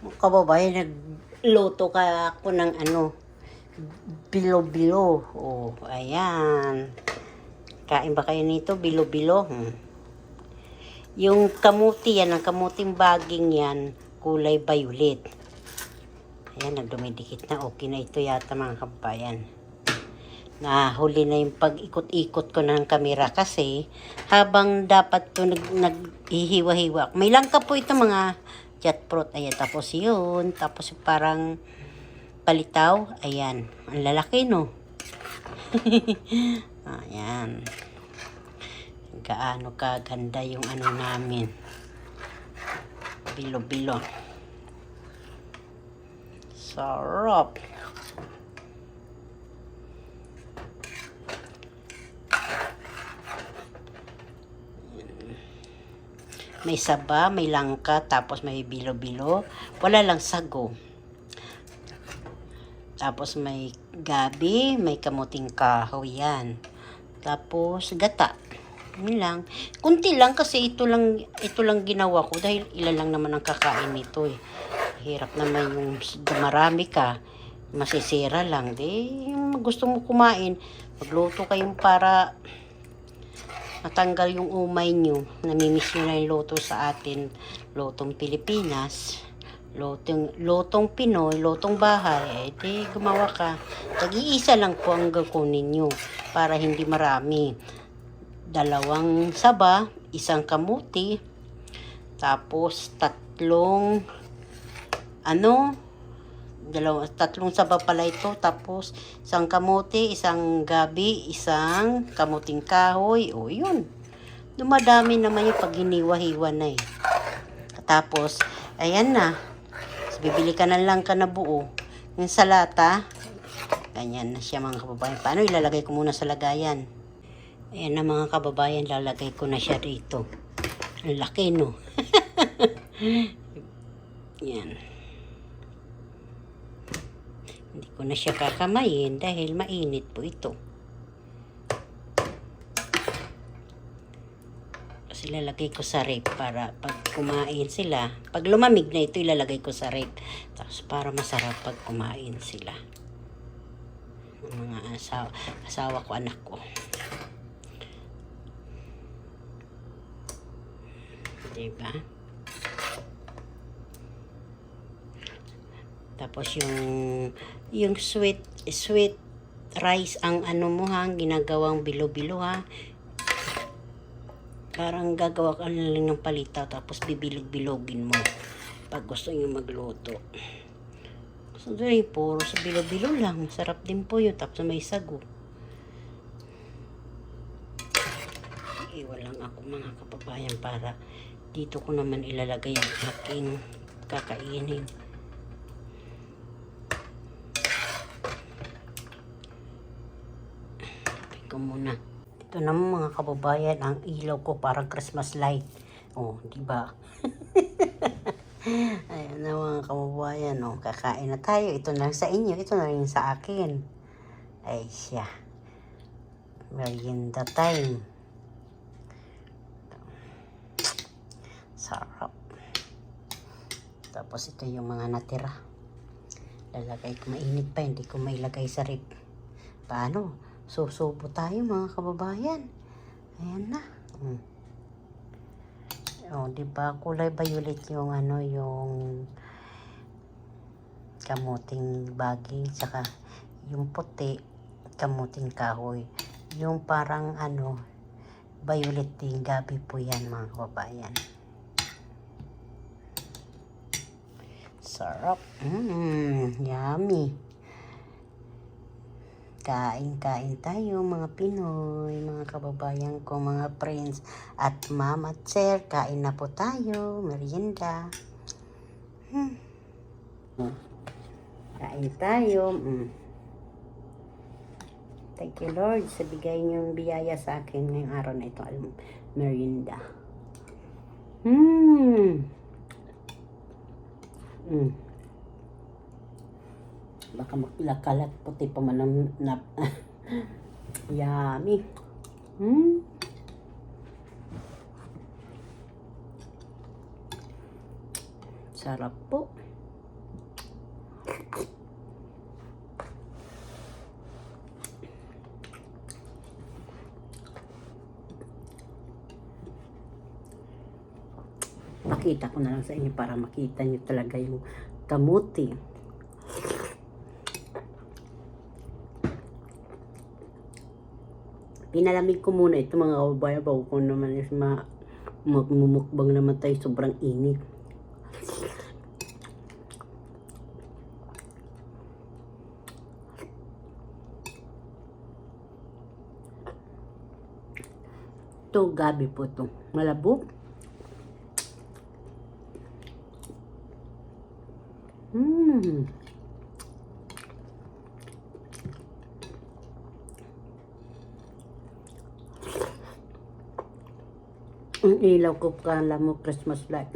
Kababayan, nagluto ka ako ng bilo-bilo. Oh, ayan. Kain ba kayo nito? Bilo-bilo. Yung kamuti yan, ang kamuting baging yan, kulay violet. Ayan, nagdumidikit na. Okay na ito yata mga kababayan. Nahuli na yung pag-ikot-ikot ko ng kamera kasi habang dapat to naghihiwa-hiwa. May langka po ito mga jackfruit. Ayan, tapos yun. Tapos parang palitaw. Ayan, ang lalaki no. Ayan. Gaano kaganda yung namin. Bilo-bilo. Sarap. May saba, may langka, tapos may bilo-bilo. Wala lang sago. Tapos may gabi, may kamuting kahoy yan. Tapos gata. Yun lang. Kunti lang kasi ito lang ginawa ko dahil ilan lang naman ang kakain nito eh. Hirap naman yung marami ka, masisira lang. Yung gusto mo kumain, magluto kayong para matanggal yung umay nyo. Namimiss nyo na yung luto sa atin. Lutong Pilipinas. Lutong Pinoy. Lutong bahay. Gumawa ka. Tag-iisa lang po ang gagawin nyo. Para hindi marami. 2 saba. 1 kamuti. Tapos 3 saba pala ito. Tapos 1 kamote, 1 gabi, 1 kamuting kahoy. O yun. Dumadami naman yung pag hiniwa-hiwa na eh. Tapos, ayan na. So, bibili ka na lang ka na buo. Yung salata, ganyan na siya mga kababayan. Paano ilalagay ko muna sa lagayan? Ayan na mga kababayan, lalagay ko na siya rito. Ang laki no. Yan. Hindi ko na siya kakamayin dahil mainit po ito. Kasi ilalagay ko sa rep para pag kumain sila. Pag lumamig na ito, ilalagay ko sa rep. Tapos para masarap pag kumain sila. Ang mga asawa ko, anak ko. Diba? Tapos yung sweet rice ang mo ha, ginagawang bilo-bilo ha. Parang gagawa ka lang ng palitaw tapos bibilog-bilogin mo pag gusto niyo magluto. So dahil puro sa bilo-bilo lang, masarap din po yun. Tapos may sago. Iwan lang ako mga kababayan para dito ko naman ilalagay ang aking kakainin. Ko muna. Ito naman mga kababayan, ang ilaw ko parang Christmas light. Oh, di ba? Ayan na mga kababayan, oh, kakain na tayo. Ito na lang sa inyo, ito na lang sa akin. Ay siya. Merienda time. Sarap. Tapos ito yung mga natira. Lalagay ko, mainit pa, hindi ko mailagay sa rip. Paano? Susubo tayo mga kababayan. Ayan na. Oh, di ba kulay violet yung yung kamuting baging saka yung puti kamuting kahoy. Yung parang violet din gabi po yan mga kababayan. Sarap. Yummy. Kain tayo mga Pinoy, mga kababayan ko, mga friends at ma'am at sir. Kain na po tayo, merienda. Kain tayo. Thank you Lord sa bigay niyong biyaya sa akin ngayong araw na ito, merienda. Baka maglakalat puti pa man ang yummy. Sarap po. Pakita ko na lang sa inyo para makita nyo talaga yung kamuti. Pinalamig ko muna ito mga kababayan bago ko naman is magmumukbang naman tayo, sobrang init. Ito, gabi po ito. Malabo. Ang ilaw ko, kala mo Christmas light.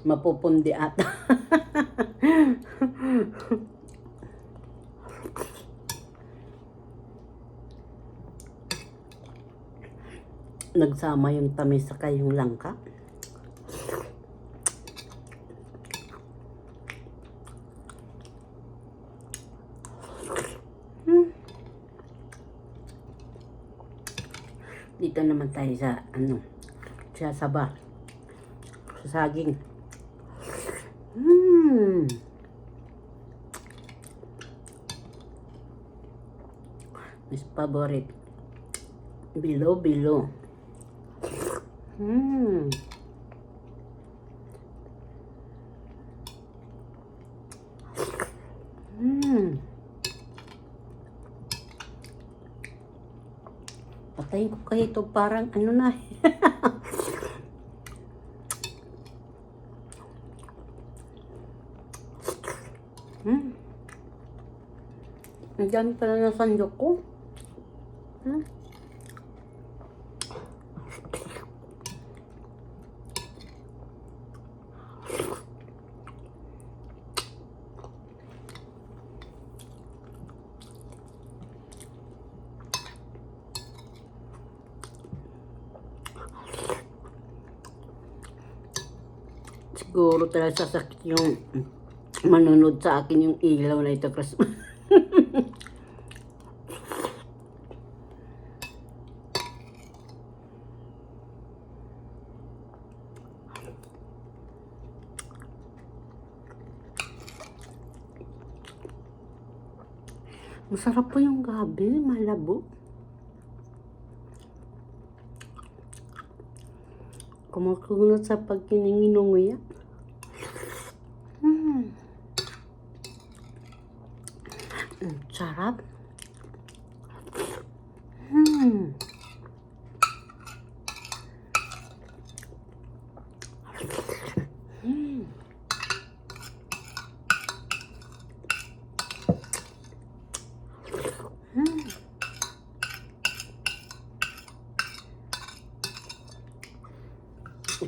Mapupundi ata. Nagsama yung tamis saka yung langka. Dito naman tayo sa sa saba. Sa saging. Mas favorite. Bilo. Patayin ko kayo ito, parang ano na. Ang dami pala na sandok ko. Siguro talaga sasakit yung manunod sa akin yung ilaw na ito, Christmas. Masarap po yung gabi, malabo. Kumukunot sa pagkininginunguya. Sarap.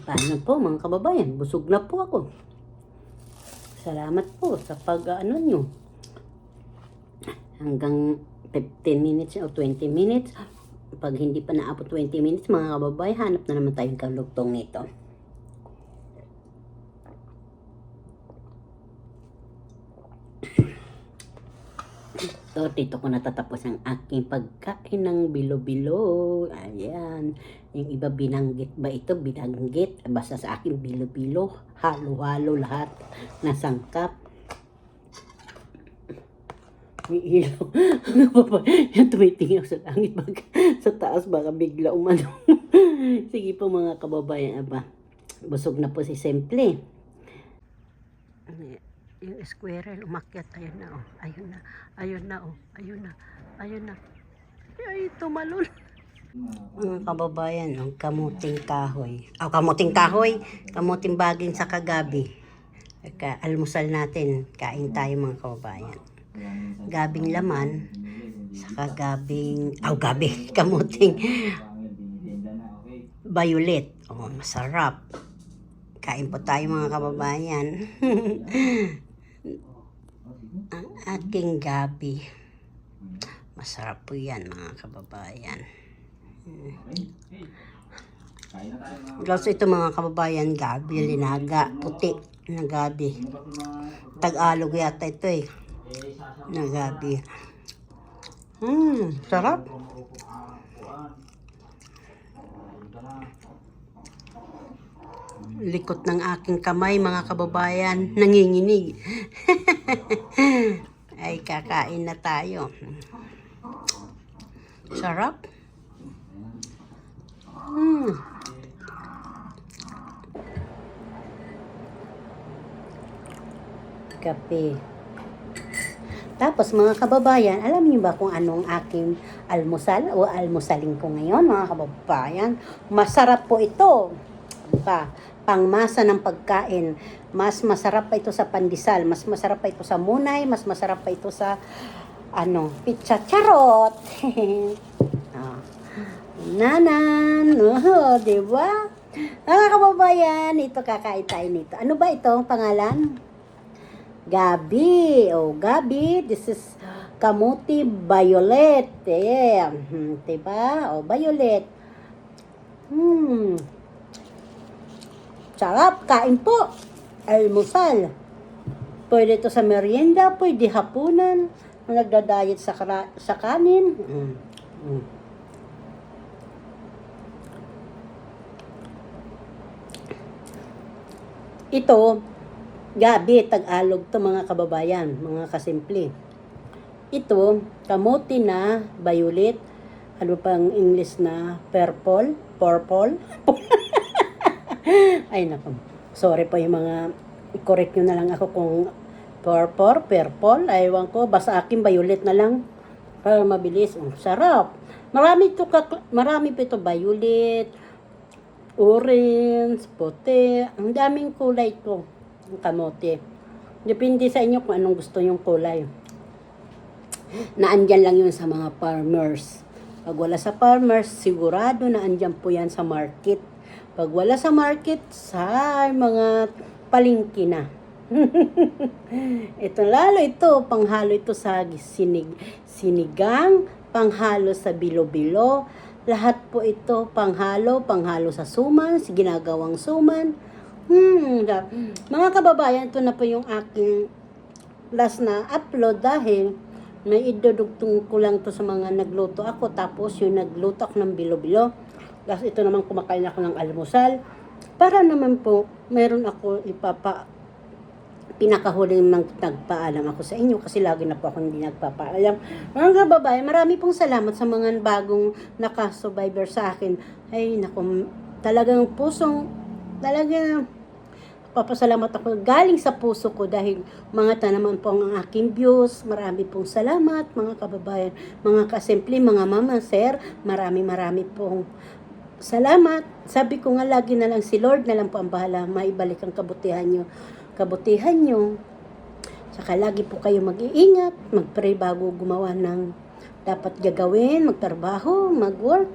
Paano po mga kababayan? Busog na po ako. Salamat po sa pag-ano nyo. Hanggang 15 minutes o 20 minutes. Pag hindi pa naabot 20 minutes mga kababayan, hanap na naman tayong kalugtong nito. So, dito ko natatapos ang aking pagkain ng bilo-bilo. Ayan. Yung iba binanggit ba ito? Binanggit. Basta sa akin bilo-bilo. Halo-halo lahat. Nasangkap. May ilaw. Yan, tumitingin ako sa langit. Sa taas baka bigla umano. Sige po mga kababayan. Busog na po si Simple. Yung squirrel umakyat, ayun na oh, ayun na, ay tumalon. Mga kababayan, ang kamuting kahoy, kamuting baging sa kagabi. Almusal natin, kain tayo mga kababayan. Gabing laman, sa kagabing, kamuting violet, oh masarap. Kain po tayo mga kababayan. Ang aking gabi. Masarap po yan mga kababayan. Tapos ito mga kababayan, gabi, linaga, puti na gabi. Tagalog yata ito eh, na gabi. Sarap. Likot ng aking kamay mga kababayan, nanginginig. Ay, kakain na tayo. Sarap. Kape. Tapos mga kababayan, alam niyo ba kung anong aking almusal o almusalin ko ngayon mga kababayan? Masarap po ito. Pangmasa ng pagkain. Mas masarap pa ito sa pandesal, mas masarap pa ito sa munay, mas masarap pa ito sa pizza charot. Nanan, di ba? Mga kababayan, ito kakain tayo nito. Ano ba ito ang pangalan? Gabi. Gabi. This is kamuti violet. Diba? Violet. Sarap. Kain po. Almusal. Pwede ito sa merienda, pwede hapunan. Nagda-diet sa kanin. Ito, gabi, Tagalog to mga kababayan, mga kasimple. Ito, kamote na violet, ano pang English na purple. Ay nako, sorry po yung mga, i-correct nyo na lang ako kung purple, aywan ko, basta akin violet na lang, para mabilis. Sarap. Marami pa ito, violet, orange, puti, ang daming kulay ito, ang kamote. Depende sa inyo kung anong gusto yung kulay. Naandyan lang yun sa mga farmers. Pag wala sa farmers, sigurado na andyan po yan sa market. Pag wala sa market, sa mga palengke na. Ito, panghalo ito sa sinigang, panghalo sa bilo-bilo. Lahat po ito panghalo sa suman, ginagawang suman. Mga kababayan, ito na po yung aking last na upload dahil may idudugtong ko lang to sa mga nagluto ako. Tapos yung nagluto ako ng bilo-bilo. Tapos ito naman kumakain ako ng almusal. Para naman po, meron ako pinakahuling nagpaalam ako sa inyo kasi lagi na po ako hindi nagpapaalam. Mga kababayan, marami pong salamat sa mga bagong nakasurvivor sa akin. Ay, naku, talagang papasalamat ako galing sa puso ko dahil mga tanaman po ang aking views. Marami pong salamat mga kababayan, mga kasimple, mga mama, sir, marami pong salamat. Sabi ko nga lagi na lang si Lord na lang po ang bahala maibalik ang kabutihan nyo. Saka lagi po kayo mag-iingat, mag-pray bago gumawa ng dapat gagawin, magtrabaho, mag-work,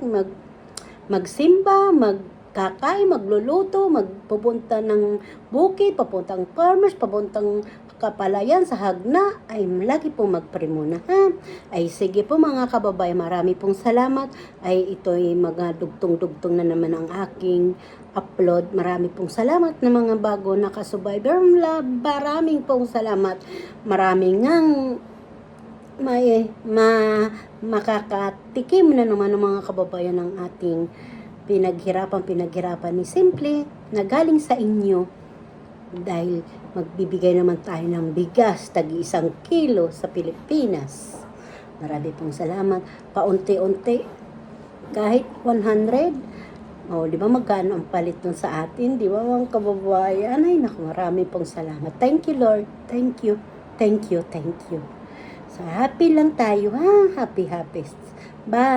magsimba, magkakain, magluluto, magpupunta ng bukid, papuntang farmers, papuntang kapalayan sa hagna, ay lagi po mag-pray muna, ha? Ay sige po mga kababayan, marami pong salamat. Ay ito'y mga dugtong-dugtong na naman ang aking upload. Marami pong salamat na mga bago naka-survivor. Maraming pong salamat. Maraming ngang makakatikim na naman ng mga kababayan ng ating pinaghirapan ni Simple na galing sa inyo. Dahil magbibigay naman tayo ng bigas, tagi 1 kilo sa Pilipinas. Marami pong salamat. Paunti-unti, kahit 100, di ba magkano ang palit nun sa atin? Di ba mga kababayan? Ay, naku, marami pong salamat. Thank you, Lord. Thank you. So, happy lang tayo, ha? Happy. Bye.